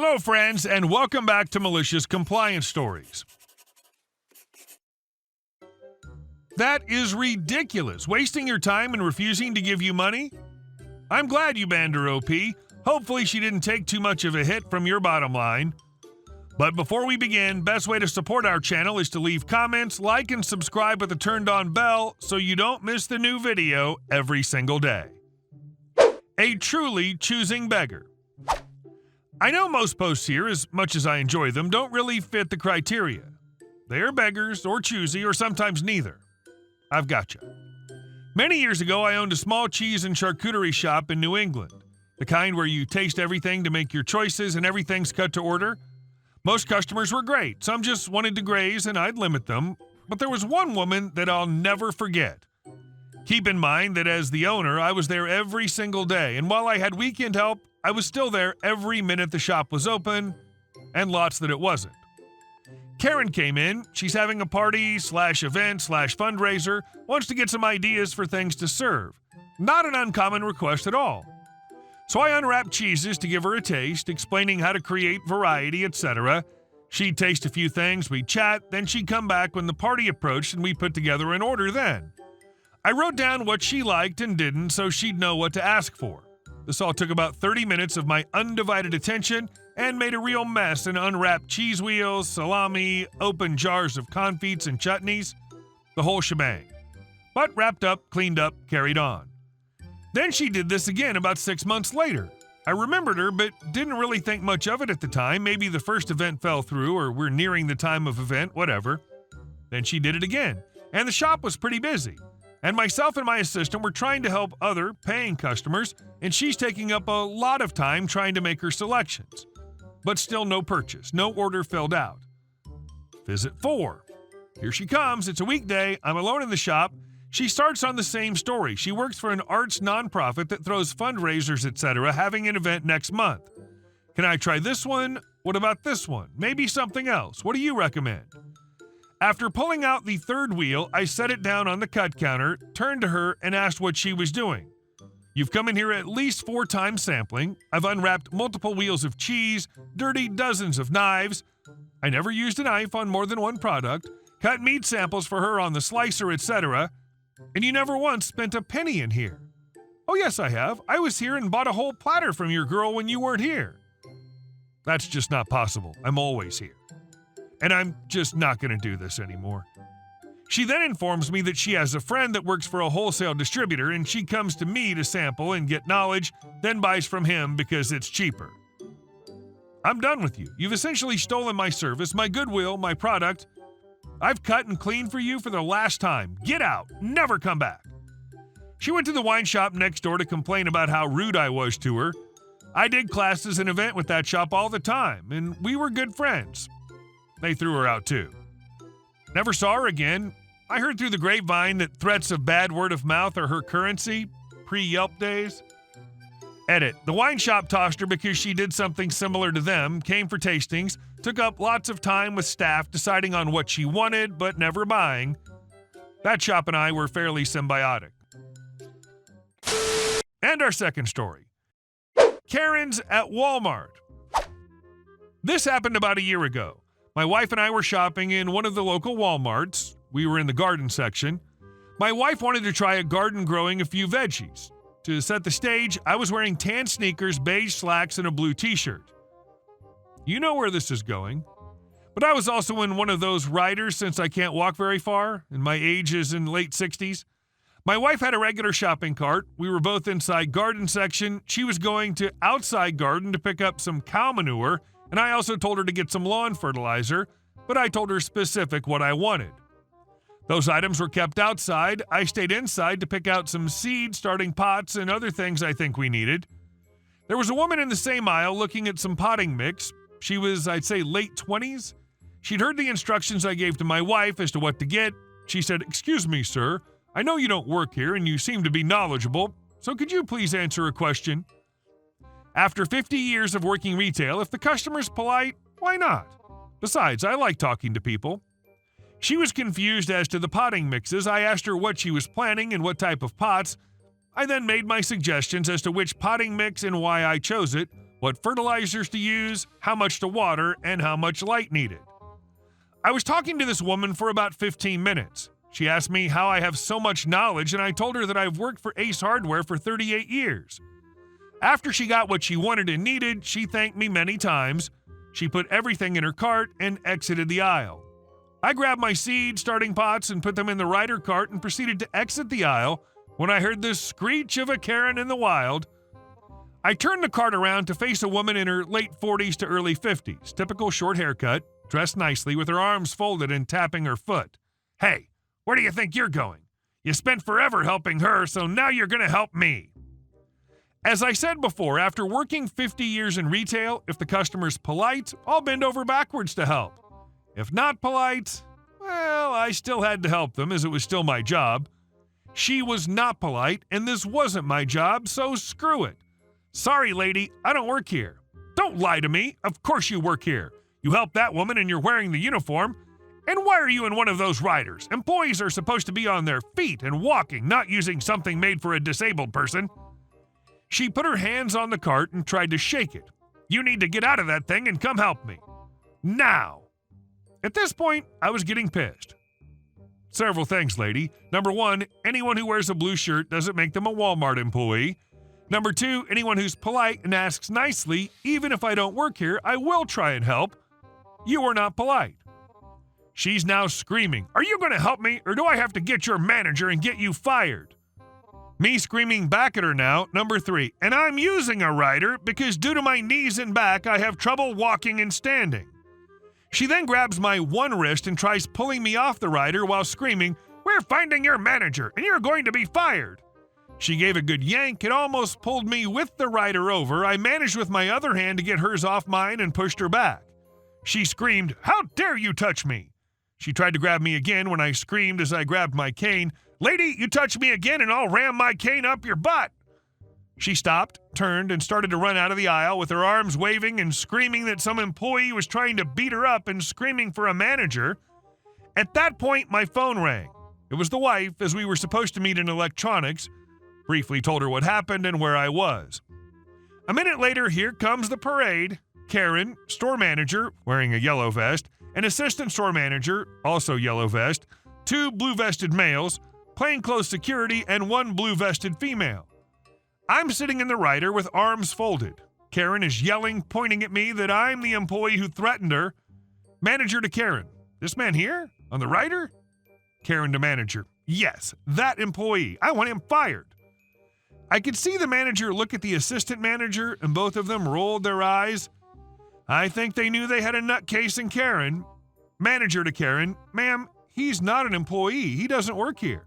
Hello, friends, and welcome back to Malicious Compliance Stories. That is ridiculous. Wasting your time and refusing to give you money? I'm glad you banned her, OP. Hopefully she didn't take too much of a hit from your bottom line. But before we begin, best way to support our channel is to leave comments, like, and subscribe with the turned-on bell so you don't miss the new video every single day. A truly choosing beggar. I know most posts here, as much as I enjoy them, don't really fit the criteria. They are beggars, or choosy, or sometimes neither. I've gotcha. Many years ago, I owned a small cheese and charcuterie shop in New England, the kind where you taste everything to make your choices and everything's cut to order. Most customers were great, some just wanted to graze and I'd limit them, but there was one woman that I'll never forget. Keep in mind that as the owner, I was there every single day, and while I had weekend help, I was still there every minute the shop was open, and lots that it wasn't. Karen came in. She's having a party/event/fundraiser, wants to get some ideas for things to serve. Not an uncommon request at all. So I unwrapped cheeses to give her a taste, explaining how to create variety, etc. She'd taste a few things, we'd chat, then she'd come back when the party approached and we'd put together an order then. I wrote down what she liked and didn't so she'd know what to ask for. This all took about 30 minutes of my undivided attention and made a real mess and unwrapped cheese wheels, salami, open jars of confits and chutneys, the whole shebang. But wrapped up, cleaned up, carried on. Then she did this again about 6 months later. I remembered her, but didn't really think much of it at the time. Maybe the first event fell through or we're nearing the time of event, whatever. Then she did it again, and the shop was pretty busy. And myself and my assistant were trying to help other paying customers, and she's taking up a lot of time trying to make her selections. But still no purchase, no order filled out. Visit 4. Here she comes. It's a weekday. I'm alone in the shop. She starts on the same story. She works for an arts nonprofit that throws fundraisers, etc., having an event next month. Can I try this one? What about this one? Maybe something else. What do you recommend? After pulling out the third wheel, I set it down on the cut counter, turned to her, and asked what she was doing. You've come in here at least 4 times sampling. I've unwrapped multiple wheels of cheese, dirtied dozens of knives. I never used a knife on more than one product, cut meat samples for her on the slicer, etc., and you never once spent a penny in here. Oh yes, I have. I was here and bought a whole platter from your girl when you weren't here. That's just not possible. I'm always here. And I'm just not going to do this anymore. She then informs me that she has a friend that works for a wholesale distributor and she comes to me to sample and get knowledge, then buys from him because it's cheaper. I'm done with you. You've essentially stolen my service, my goodwill, my product. I've cut and cleaned for you for the last time. Get out. Never come back. She went to the wine shop next door to complain about how rude I was to her. I did classes and event with that shop all the time, and we were good friends. They threw her out too. Never saw her again. I heard through the grapevine that threats of bad word of mouth are her currency, pre-Yelp days. Edit. The wine shop tossed her because she did something similar to them, came for tastings, took up lots of time with staff deciding on what she wanted but never buying. That shop and I were fairly symbiotic. And our second story. Karen's at Walmart. This happened about a year ago. My wife and I were shopping in one of the local Walmarts. We were in the garden section. My wife wanted to try a garden growing a few veggies. To set the stage, I was wearing tan sneakers, beige slacks, and a blue t-shirt. You know where this is going. But I was also in one of those riders since I can't walk very far, and my age is in late 60s. My wife had a regular shopping cart. We were both inside garden section. She was going to outside garden to pick up some cow manure, and I also told her to get some lawn fertilizer, but I told her specific what I wanted. Those items were kept outside. I stayed inside to pick out some seed, starting pots, and other things I think we needed. There was a woman in the same aisle looking at some potting mix. She was, I'd say, late 20s. She'd heard the instructions I gave to my wife as to what to get. She said, "Excuse me, sir. I know you don't work here and you seem to be knowledgeable, so could you please answer a question?" After 50 years of working retail, if the customer's polite, why not? Besides, I like talking to people. She was confused as to the potting mixes. I asked her what she was planning and what type of pots. I then made my suggestions as to which potting mix and why I chose it, what fertilizers to use, how much to water, and how much light needed. I was talking to this woman for about 15 minutes. She asked me how I have so much knowledge, and I told her that I've worked for Ace Hardware for 38 years. After she got what she wanted and needed, she thanked me many times. She put everything in her cart and exited the aisle. I grabbed my seed starting pots and put them in the rider cart and proceeded to exit the aisle when I heard the screech of a Karen in the wild. I turned the cart around to face a woman in her late 40s to early 50s, typical short haircut, dressed nicely with her arms folded and tapping her foot. "Hey, where do you think you're going? You spent forever helping her, so now you're going to help me." As I said before, after working 50 years in retail, if the customer's polite, I'll bend over backwards to help. If not polite, well, I still had to help them as it was still my job. She was not polite, and this wasn't my job, so screw it. "Sorry, lady, I don't work here." "Don't lie to me. Of course you work here. You helped that woman and you're wearing the uniform. And why are you in one of those riders? Employees are supposed to be on their feet and walking, not using something made for a disabled person." She put her hands on the cart and tried to shake it. "You need to get out of that thing and come help me. Now." At this point, I was getting pissed. "Several things, lady. Number one, anyone who wears a blue shirt doesn't make them a Walmart employee. Number two, anyone who's polite and asks nicely, even if I don't work here, I will try and help. You are not polite." She's now screaming, "Are you going to help me, or do I have to get your manager and get you fired?" Me screaming back at her now. Number three, "And I'm using a rider because due to my knees and back, I have trouble walking and standing." She then grabs my one wrist and tries pulling me off the rider while screaming, "We're finding your manager, and you're going to be fired." She gave a good yank and almost pulled me with the rider over. I managed with my other hand to get hers off mine and pushed her back. She screamed, "How dare you touch me?" She tried to grab me again when I screamed as I grabbed my cane, "Lady, you touch me again and I'll ram my cane up your butt." She stopped, turned, and started to run out of the aisle with her arms waving and screaming that some employee was trying to beat her up and screaming for a manager. At that point, my phone rang. It was the wife, as we were supposed to meet in electronics. Briefly told her what happened and where I was. A minute later, here comes the parade. Karen, store manager, wearing a yellow vest, an assistant store manager, also yellow vest, 2 blue-vested males, plainclothes security, and 1 blue-vested female. I'm sitting in the rider with arms folded. Karen is yelling, pointing at me that I'm the employee who threatened her. Manager to Karen, "This man here? On the rider?" Karen to manager, "Yes, that employee. I want him fired." I could see the manager look at the assistant manager, and both of them rolled their eyes. I think they knew they had a nutcase in Karen. Manager to Karen, "Ma'am, he's not an employee. He doesn't work here."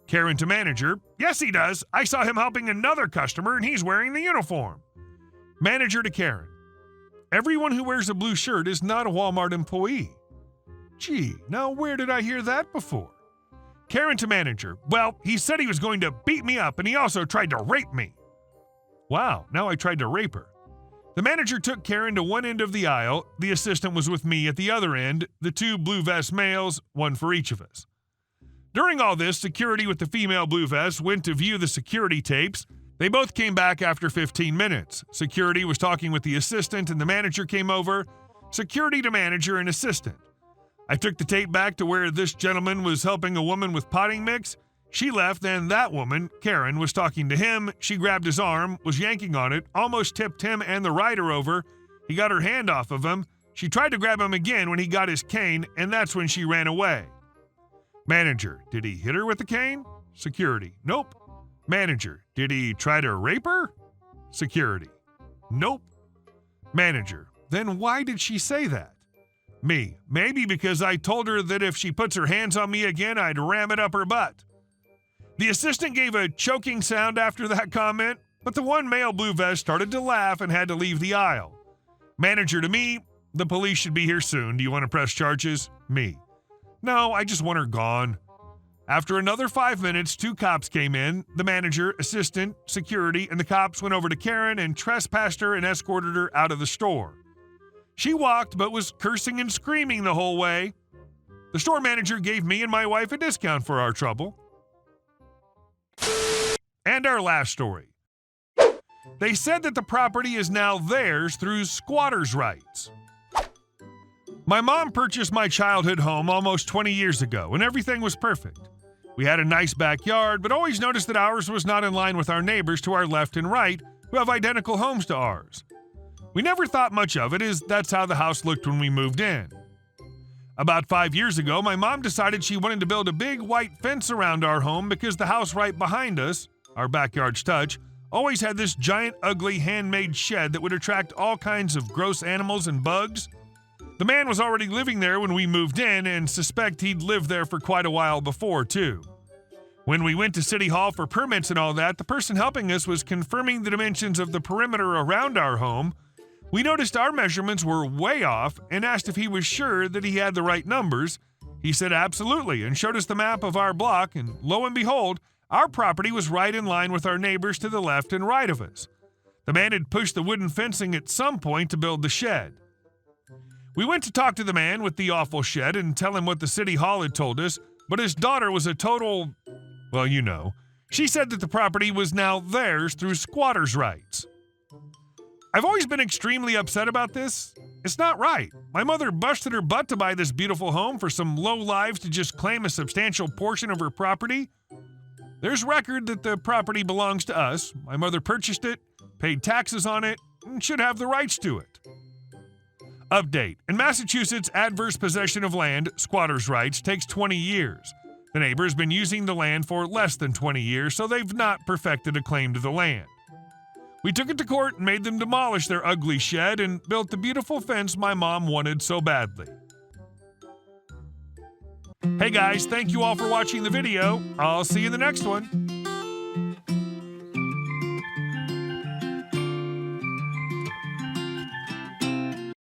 Karen to manager, "Yes, he does. I saw him helping another customer, and he's wearing the uniform." Manager to Karen, "Everyone who wears a blue shirt is not a Walmart employee." Gee, now where did I hear that before? Karen to manager, "Well, he said he was going to beat me up, and he also tried to rape me." Wow, now I tried to rape her. The manager took Karen to one end of the aisle. The assistant was with me at the other end, the 2 blue vest males, 1 for each of us. During all this, security with the female blue vest went to view the security tapes. They both came back after 15 minutes. Security was talking with the assistant, and the manager came over. Security to manager and assistant. I took the tape back to where this gentleman was helping a woman with potting mix. She left, and that woman, Karen, was talking to him. She grabbed his arm, was yanking on it, almost tipped him and the rider over. He got her hand off of him. She tried to grab him again when he got his cane, and that's when she ran away. Manager, "Did he hit her with the cane?" Security, "Nope." Manager, "Did he try to rape her?" Security, "Nope." Manager, "Then why did she say that?" Me, "Maybe because I told her that if she puts her hands on me again, I'd ram it up her butt." The assistant gave a choking sound after that comment, but the one male blue vest started to laugh and had to leave the aisle. Manager to me, "The police should be here soon. Do you want to press charges?" Me, "No, I just want her gone." After another 5 minutes, 2 cops came in. The manager, assistant, security, and the cops went over to Karen and trespassed her and escorted her out of the store. She walked but was cursing and screaming the whole way. The store manager gave me and my wife a discount for our trouble. And our last story. They said that the property is now theirs through squatters' rights. My mom purchased my childhood home almost 20 years ago, and everything was perfect. We had a nice backyard, but always noticed that ours was not in line with our neighbors to our left and right, who have identical homes to ours. We never thought much of it, as that's how the house looked when we moved in. About 5 years ago, my mom decided she wanted to build a big white fence around our home because the house right behind us, our backyard's touch, always had this giant, ugly, handmade shed that would attract all kinds of gross animals and bugs. The man was already living there when we moved in, and suspect he'd lived there for quite a while before, too. When we went to City Hall for permits and all that, the person helping us was confirming the dimensions of the perimeter around our home. We noticed our measurements were way off and asked if he was sure that he had the right numbers. He said absolutely and showed us the map of our block, and lo and behold, our property was right in line with our neighbors to the left and right of us. The man had pushed the wooden fencing at some point to build the shed. We went to talk to the man with the awful shed and tell him what the City Hall had told us, but his daughter was a total, well, you know. She said that the property was now theirs through squatters' rights. I've always been extremely upset about this. It's not right. My mother busted her butt to buy this beautiful home for some low-lives to just claim a substantial portion of her property. There's record that the property belongs to us. My mother purchased it, paid taxes on it, and should have the rights to it. Update. In Massachusetts, adverse possession of land, squatters' rights, takes 20 years. The neighbor has been using the land for less than 20 years, so they've not perfected a claim to the land. We took it to court and made them demolish their ugly shed and built the beautiful fence my mom wanted so badly. Hey guys, thank you all for watching the video. I'll see you in the next one.